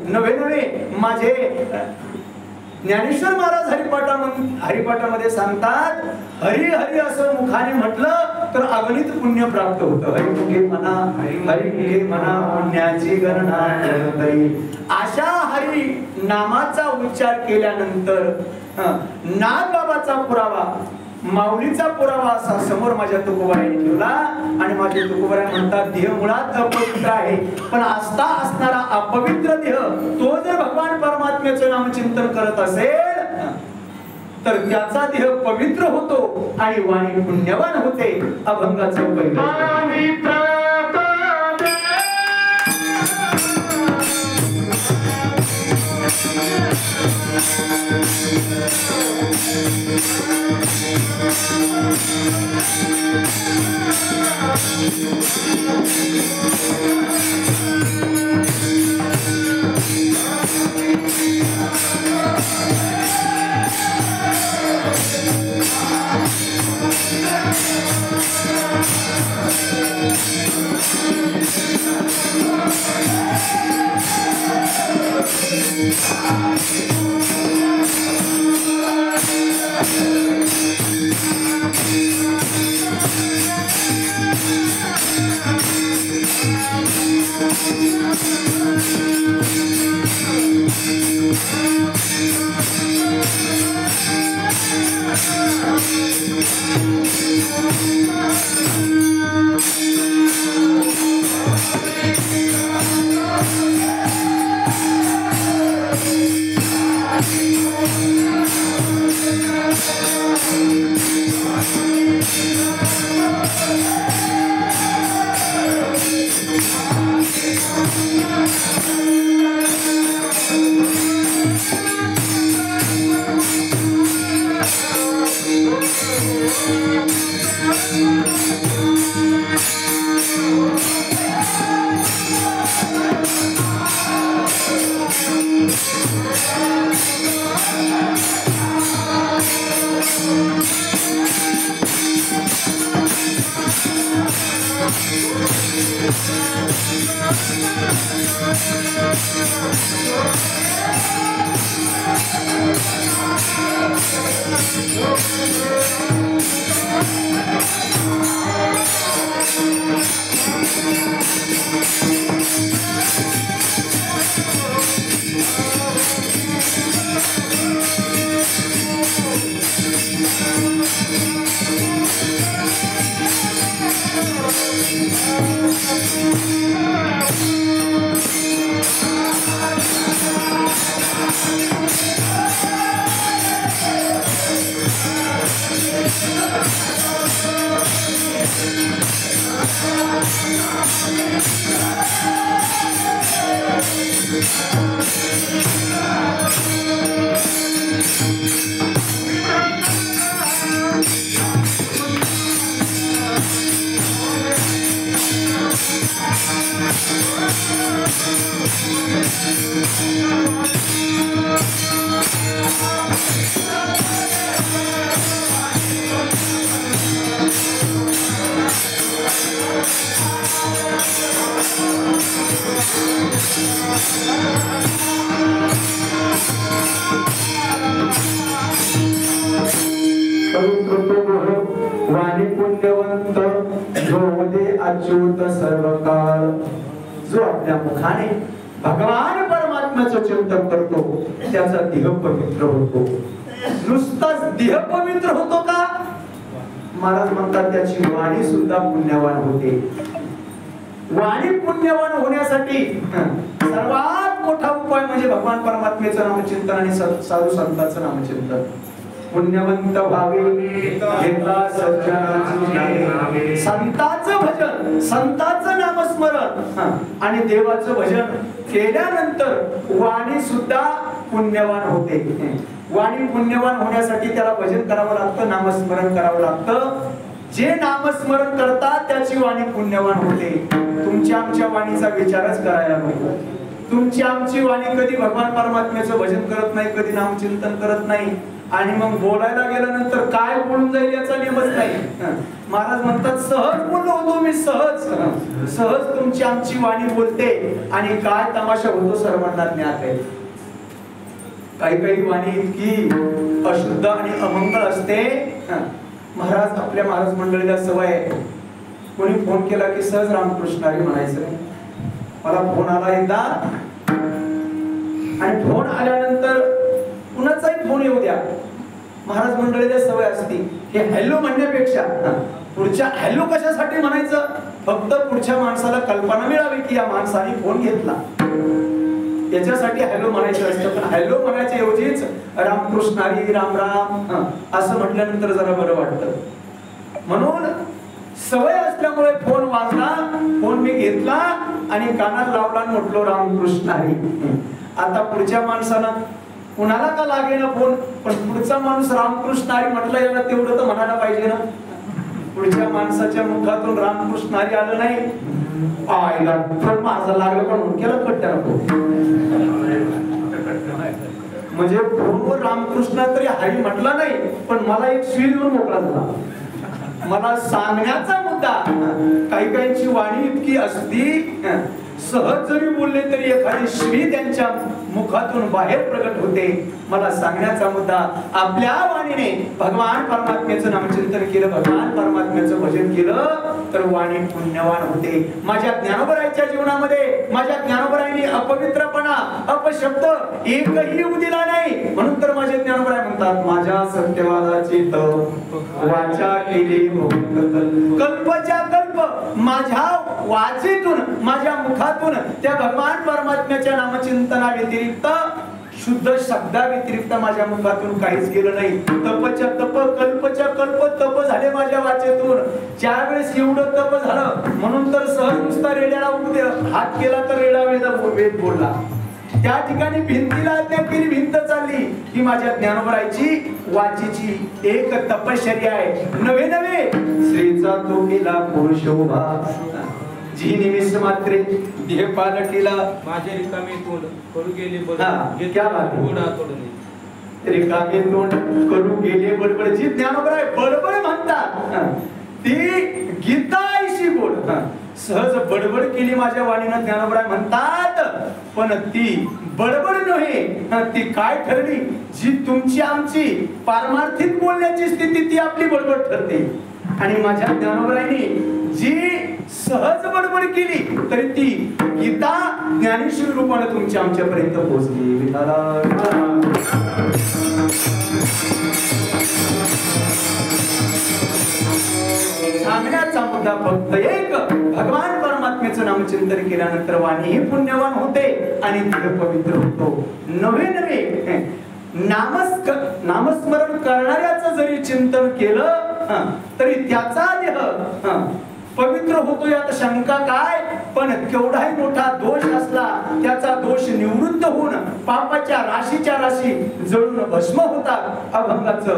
नवे नवे माझे ज्ञानेश्वर महाराज हरिपाठामध्ये सांगतात, हरी हरी असं मुखाने म्हटलं तर अगणित पुण्य प्राप्त होतं. हरिमुखे म्हणा पुण्याची गणना करता. अशा हरी नामाचा उच्चार केल्यानंतर नागबाबाचा पुरावा, माऊलीचा पुरावा असा समोर माझ्या तुकोबाराने ठेवला. आणि माझे तुकोबारा म्हणतात, देह मुळात अपवित्र आहे, पण असता असणारा अपवित्र देह तो जर भगवान परमात्म्याचं नामचिंतन करत असेल तर त्याचा देह पवित्र होतो आणि वाणी पुण्यवान होते. अभंगाचं पहिलं अच्युत सर्व काळ. जो आपल्या मुखाने भगवान परमात्म्याचं चिंतन करतो त्याचा देह पवित्र होतो. नुसताच देह पवित्र होतो का? महाराज म्हणतात त्याची वाणी सुद्धा पुण्यवान होते. वाणी पुण्यवान होण्यासाठी सर्वात मोठा उपाय म्हणजे भगवान परमात्म्याचं नामचिंतन आणि साधू संतांचं नामचिंतन. पुण्यवंत भावे घेता सज्जनाचे संतांचं भजन, संतांचं नामस्मरण आणि देवाचं भजन केल्यानंतर वाणी सुद्धा पुण्यवान होते. वाणी पुण्यवान होण्यासाठी त्याला भजन करावं लागतं, नामस्मरण करावं लागतं. जे नामस्मरण करतात त्याची वाणी पुण्यवान होते. तुमच्या आमच्या वाणीचा विचारच करायला नको. तुमची आमची वाणी कधी भगवान परमात्म्याचं भजन करत नाही, कधी नामचिंतन करत नाही. आणि मग बोलायला गेल्यानंतर काय बोलून जाईल याचा नियमच नाही. महाराज म्हणतात सहज बोललो होतो मी, सहज तुमची आमची वाणी बोलते आणि काय तमाशा होतो सर्वांना ज्ञात आहे. काही वाणी इतकी अशुद्ध आणि अमंगळ असते. महाराज आपल्या महाराज मंडळीला सवय आहे, कोणी फोन केला की सहज रामकृष्णारी म्हणायचं नाही. मला फोन आला एकदा आणि फोन आल्यानंतर कुणाचाही फोन येऊ द्या, महाराज मंडळीला सवय असती हे हॅलो म्हणण्यापेक्षा पुढच्या हॅलो कशासाठी म्हणायचं, फक्त पुढच्या माणसाला कल्पना मिळावी की या माणसाने फोन घेतला याच्यासाठी हॅलो म्हणायचं असतं. पण हॅलो म्हणायच्या ऐवजीच रामकृष्णारी राम राम असं म्हटल्यानंतर जरा बरं वाटतं. म्हणून सवय असल्यामुळे फोन वाजला, फोन मी घेतला आणि कानात लावला आणि म्हटलो रामकृष्णारी. आता पुढच्या माणसानं कुणाला का लागे ना फोन, पण पुढचा माणूस रामकृष्णारी म्हटलं याला तेवढं तर म्हणायला पाहिजे ना. पुढच्या माणसाच्या मुखातून रामकृष्णारी आलं नाही, आईला पण माझं लागलं पण केलं कट्ट्या नको. म्हणजे फोनवर रामकृष्ण तरी हरी म्हटला नाही, पण मला एक स्वीट देऊन मोकळा झाला. मला सांगण्याचा मुद्दा, काहींची वाणी इतकी असती सहज जरी बोलले तरी एखादी श्री त्यांच्या मुखातून बाहेर प्रकट होते. मला सांगण्याचा मुद्दा, आपल्या वाणीने भगवान परमात्म्याचं नामचिंतन केलं, भगवान परमात्म्याचं भजन केलं तर वाणी पुण्यवान होते. माझ्या ज्ञानोबराईच्या जीवनामध्ये माझ्या ज्ञानोबराईने अपवित्रपणा अपशब्द एकही येऊ दिला नाही. म्हणून तर माझे ज्ञानोबराई म्हणतात, माझ्या सत्यवादाची वाचा केली कल्पच्या कल्प, माझ्या वाचेतून माझ्या मुखातून त्या भगवान परमात्म्याच्या नामचिंतना व्यतिरिक्त शुद्ध शब्दा व्यतिरिक्त माझ्या मुखातून काहीच गेलं नाही. तपच्या तप कल्पच्या कल्प तप झाले माझ्या वाचेतून. ज्यावेळेस एवढं तप झालं म्हणून तर सहज नुसता रेड्याला हात केला तर रेडा वेद बोलला. त्या ठिकाणी भिंतीला हत्या केली, भिंत चालली. ही माझ्या ज्ञानोबराईची वाचीची एक तपश्चर्या आहे. नवे नवे श्रीचा तो केला पुरुष उभा, जी निमिष मात्रे देह पालटीला. माझे रिकामे तोंड करू गेले रिकामे तोंड करू गेले बडबड. जी ज्ञानोबराई बडबड म्हणतात ती गीताईशी गोड. सहज बडबड केली माझ्या वाणीनं ज्ञानोबराई म्हणतात, पण ती बडबड नव्हे, ती काय ठरली, जी तुमची आमची पारमार्थिक बोलण्याची स्थिती ती आपली बडबड ठरते. आणि माझ्या ज्ञानोबराईने जी सहज बडबड केली तरी ती गीता ज्ञानेश्वर रूपाने तुमच्या आमच्यापर्यंत पोहोचली. सांगण्याचा मुद्दा फक्त एक, भगवान परमात्म्याचं नामचिंतन केल्यानंतर वाणी ही पुण्यवान होते आणि देह पवित्र होतो. नवे नवे नामस्मरण करणाऱ्याचं जरी चिंतन केलं तरी त्याचा देह पवित्र होतो यात शंका काय. पण केवढाही मोठा दोष असला त्याचा दोष निवृत्त होऊन पापाच्या राशीच्या राशी जळून भस्म होतात. अभंगाचं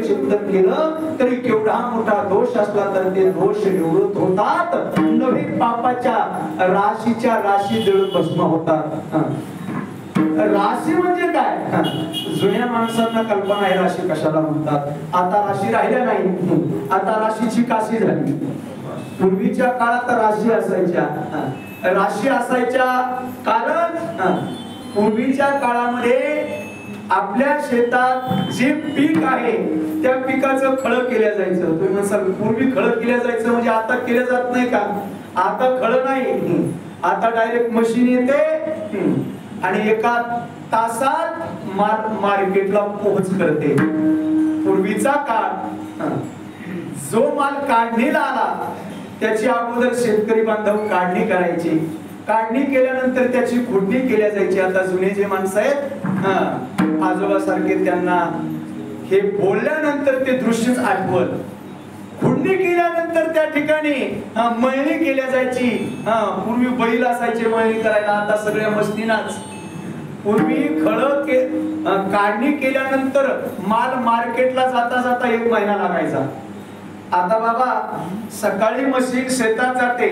जरी चिंतन केलं तरी केवढा मोठा दोष असला तर ते दोष निवृत्त होतात, नवे पापाच्या राशीच्या राशी जळून भस्म होतात. राशी म्हणजे काय? जुन्या माणसांना कल्पना आहे राशी कशाला म्हणतात. आता राशी राहिल्या नाही, आता राशीची काशी झाली. पूर्वीच्या काळात राशी असायच्या. राशी असायच्या कारण पूर्वीच्या काळामध्ये आपल्या शेतात जे पीक आहे त्या पिकाचं खळं केलं जायचं. तुम्ही म्हणसाल पूर्वी खळं केलं जायचं म्हणजे आता केलं जात नाही का? आता खळं नाही, आता डायरेक्ट मशीन येते आणि एका तासात मार्केटला पोहोच करते. पूर्वीचा काळ जो माल काढणीला आला त्याची अगोदर शेतकरी बांधव काढणी करायची. काढणी केल्यानंतर त्याची खुडणी केल्या जायची. आता जुने जे माणसं आहेत आजोबा सारखे, त्यांना हे बोलल्यानंतर ते दृश्यच आठवत. खुडणी केल्यानंतर त्या ठिकाणी मळणी केल्या जायची. पूर्वी बैल असायचे मळणी करायला, आता सगळ्या मशीनाच. पूर्वी काढणी केल्यानंतर माल मार्केटला जाता जाता 1 महिना लागायचा. आता बाबा सकाळी मशीन शेतात जाते,